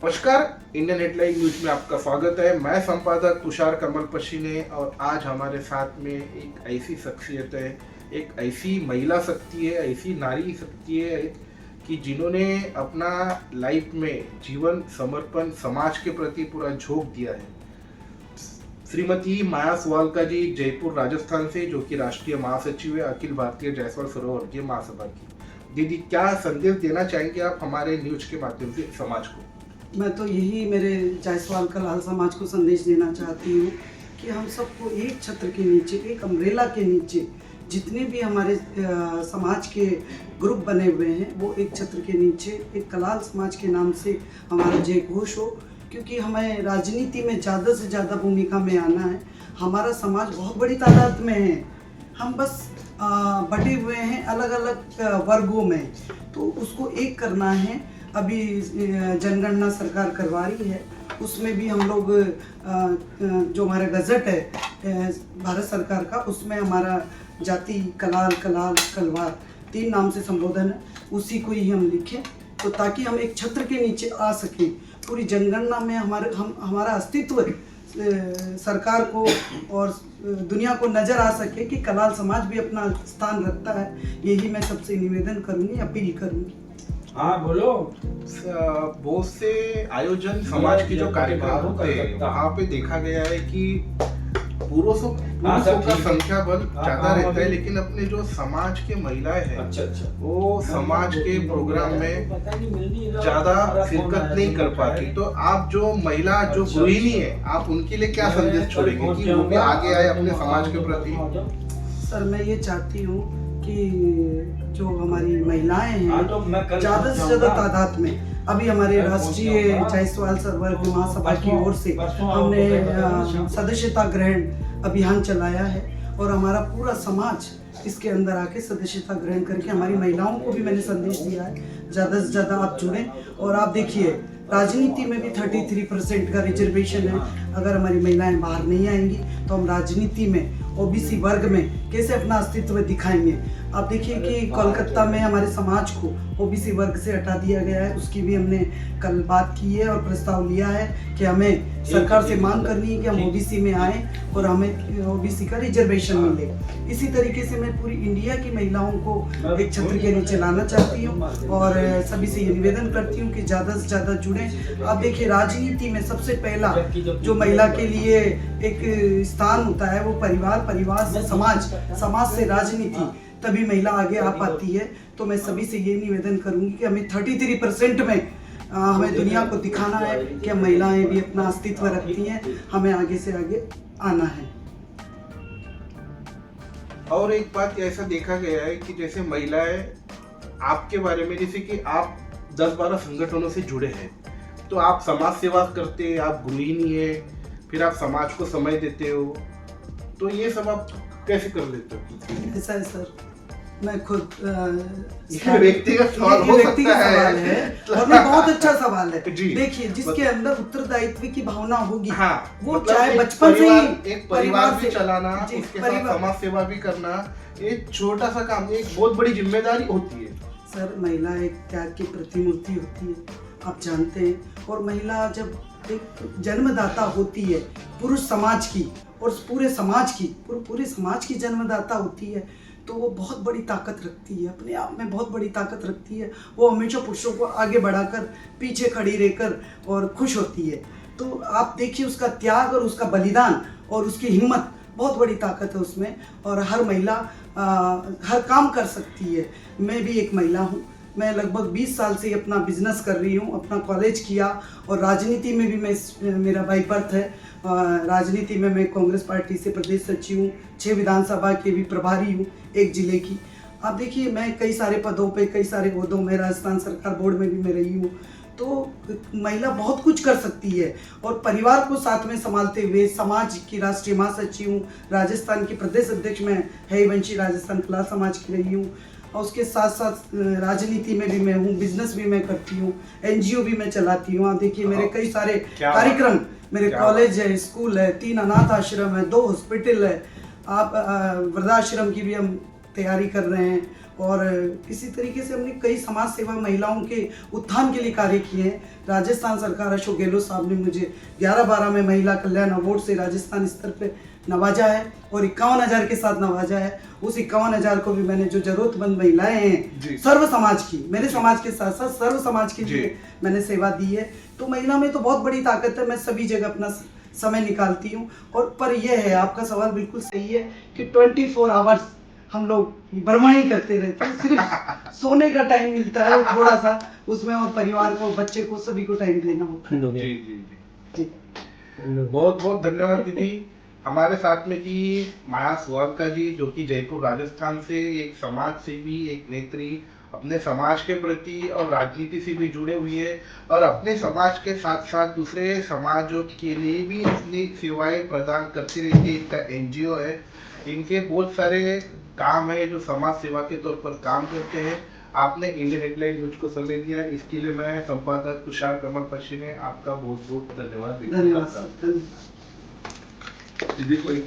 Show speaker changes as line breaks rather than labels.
नमस्कार, Indian headline news में आपका स्वागत है। मैं संपादक तुषार कमल पशीने और आज हमारे साथ में एक ऐसी शख्सियत है, एक ऐसी महिला शक्ति है, ऐसी नारी शक्ति है कि जिन्होंने अपना लाइफ में जीवन समर्पण समाज के प्रति पूरा झोंक दिया है। श्रीमती माया स्वालका जी जयपुर राजस्थान से, जो कि राष्ट्रीय महासचिव है अखिल भारतीय जायसवाल सर्ववर्गीय महासभा की। दीदी, क्या संदेश देना चाहेंगे आप हमारे न्यूज के माध्यम से समाज को?
मैं तो यही मेरे जायसवाल कलाल समाज को संदेश देना चाहती हूँ कि हम सबको एक छत्र के नीचे, एक अम्ब्रेला के नीचे, जितने भी हमारे समाज के ग्रुप बने हुए हैं वो एक छत्र के नीचे एक कलाल समाज के नाम से हमारा जय घोष हो, क्योंकि हमें राजनीति में ज़्यादा से ज़्यादा भूमिका में आना है। हमारा समाज बहुत बड़ी तादाद में है, हम बस बटे हुए हैं अलग अलग वर्गों में, तो उसको एक करना है। अभी जनगणना सरकार करवा रही है, उसमें भी हम लोग जो हमारा गजट है भारत सरकार का, उसमें हमारा जाति कलाल, कलाल, कलवार 3 नाम से संबोधन है, उसी को ही हम लिखें तो ताकि हम एक छत्र के नीचे आ सकें। पूरी जनगणना में हमारा अस्तित्व सरकार को और दुनिया को नज़र आ सके कि कलाल समाज भी अपना स्थान रखता है। यही मैं सबसे निवेदन करूँगी, अपील करूँगी।
हाँ बोलो।
बहुत से आयोजन समाज के जो कार्यक्रम होते हैं वहाँ पे देखा गया है कि पुरुषों का संख्या बल ज्यादा रहता है, लेकिन अपने जो समाज के महिलाएं हैं वो समाज के प्रोग्राम में ज्यादा शिरकत नहीं कर पाती। तो आप जो महिला जो गृहिणी है, आप उनके लिए क्या संदेश छोड़ेंगे कि वो भी आगे आए अपने समाज के प्रति?
सर, मैं ये चाहती हूँ कि जो हमारी महिलाएं हैं ज़्यादा से ज़्यादा तादाद में, अभी हमारे राष्ट्रीय जायसवाल सर्ववर्ग महासभा की ओर से हमने सदस्यता ग्रहण अभियान चलाया है और हमारा पूरा समाज इसके अंदर आके सदस्यता ग्रहण करके हमारी महिलाओं को भी मैंने संदेश दिया है ज़्यादा से ज़्यादा आप जुड़ें। और आप देखिए राजनीति में भी 33% का रिजर्वेशन है। अगर हमारी महिलाएं बाहर नहीं आएंगी तो हम राजनीति में ओबीसी वर्ग में कैसे अपना अस्तित्व दिखाएंगे। आप देखिए कि कोलकाता में हमारे समाज को ओबीसी वर्ग से हटा दिया गया है, उसकी भी हमने कल बात की है और प्रस्ताव लिया है कि हमें सरकार से मांग करनी है कि हम ओबीसी में आए और हमें ओबीसी का रिजर्वेशन मिले। इसी तरीके से मैं पूरी इंडिया की महिलाओं को एक छत्र के नीचे लाना चाहती हूँ और सभी से ये निवेदन करती हूँ कि ज़्यादा से ज़्यादा जुड़ें। आप देखिए राजनीति में सबसे पहला जो महिला के लिए एक स्थान होता है वो परिवार, परिवार से समाज, समाज से राजनीति, तभी महिला आगे आ पाती है। तो मैं सभी से ये निवेदन करूंगी कि हमें 33% में हमें दुनिया को दिखाना है कि महिलाएं भी अपना अस्तित्व रखती हैं, हमें आगे से आगे आना है।
और एक बात ऐसा देखा गया है कि जैसे महिलाएं आपके बारे में, जैसे कि आप 10-12 संगठनों से जुड़े हैं, तो आप समाज सेवा करते हैं, आप गृहिणी है, फिर आप समाज को समय देते हो, तो ये सब आप कैसे कर लेते हो?
ऐसा है सर, मैं खुद
व्यक्तिगत सवाल हो सकता है
और मैं बहुत अच्छा सवाल है।
जी,
देखिए जिसके अंदर उत्तरदायित्व की भावना होगी,
हाँ,
वो
मतलब
चाहे बचपन से ही
एक परिवार भी चलाना,
उसके
साथ समाज सेवा भी करना, एक छोटा सा काम, एक बहुत बड़ी जिम्मेदारी होती है।
सर, महिला एक त्याग की प्रतिमूर्ति होती है, आप जानते हैं। और महिला जब एक जन्मदाता होती है पुरुष समाज की और पूरे समाज की जन्मदाता होती है, तो वो बहुत बड़ी ताकत रखती है, अपने आप में बहुत बड़ी ताकत रखती है। वो हमेशा पुरुषों को आगे बढ़ाकर पीछे खड़ी रहकर और खुश होती है। तो आप देखिए उसका त्याग और उसका बलिदान और उसकी हिम्मत, बहुत बड़ी ताकत है उसमें। और हर महिला हर काम कर सकती है। मैं भी एक महिला हूँ, मैं लगभग 20 साल से अपना बिजनेस कर रही हूँ, अपना कॉलेज किया और राजनीति में भी मेरा बाई बर्थ है। राजनीति में मैं कांग्रेस पार्टी से प्रदेश सचिव हूँ, 6 विधानसभा के भी प्रभारी हूँ, 1 जिले की। आप देखिए मैं कई सारे पदों पे, कई सारे ओहदों में, राजस्थान सरकार बोर्ड में भी मैं रही हूँ। तो महिला बहुत कुछ कर सकती है और परिवार को साथ में संभालते हुए समाज की राष्ट्रीय महासचिव हूँ, राजस्थान की प्रदेश अध्यक्ष मैं हरिवंशी राजस्थान कला समाज की रही हूँ और उसके साथ साथ राजनीति में भी मैं हूँ, बिजनेस भी मैं करती हूँ, एनजीओ भी मैं चलाती हूँ। आप देखिए मेरे कई सारे कार्यक्रम, मेरे कॉलेज है, स्कूल है, 3 अनाथ आश्रम है, 2 हॉस्पिटल है, आप वृद्धाश्रम की भी हम तैयारी कर रहे हैं और इसी तरीके से हमने कई समाज सेवा महिलाओं के उत्थान के लिए कार्य किए हैं। राजस्थान सरकार अशोक गहलोत साहब ने मुझे 11-12 में महिला कल्याण अवार्ड से राजस्थान स्तर पे नवाजा है और 51,000 के साथ नवाजा है। उस 51,000 को भी मैंने जो जरूरतमंद महिलाएं हैं सर्व समाज की, मेरे समाज के साथ साथ सर्व समाज के लिए मैंने सेवा दी है। तो महिला में तो बहुत बड़ी ताकत है, मैं सभी जगह अपना समय निकालती हूँ। और पर यह है, आपका सवाल बिल्कुल सही है कि 24 आवर्स हम लोग बरवाही करते रहते हैं, सिर्फ सोने का टाइम मिलता है थोड़ा सा, उसमें और परिवार को, बच्चे को, सभी को टाइम देना होता है।
जी जी जी, बहुत बहुत धन्यवाद दीदी। हमारे साथ में जी माया सुवालका जी, जो कि जयपुर राजस्थान से एक समाज सेवी, एक नेत्री, अपने समाज के प्रति और राजनीति से भी जुड़े हुए हैं और अपने समाज के साथ साथ दूसरे समाजों के लिए भी अपनी सेवाएं प्रदान करती रहती है। इनका एनजीओ है, इनके बहुत सारे काम है जो समाज सेवा के तौर पर काम करते हैं। आपने इंडियन हेडलाइन न्यूज को समय दिया, इसके लिए मैं संपादक तुषार कमल पशी ने आपका बहुत बहुत धन्यवाद।
धन्यवाद।
दीदी कोई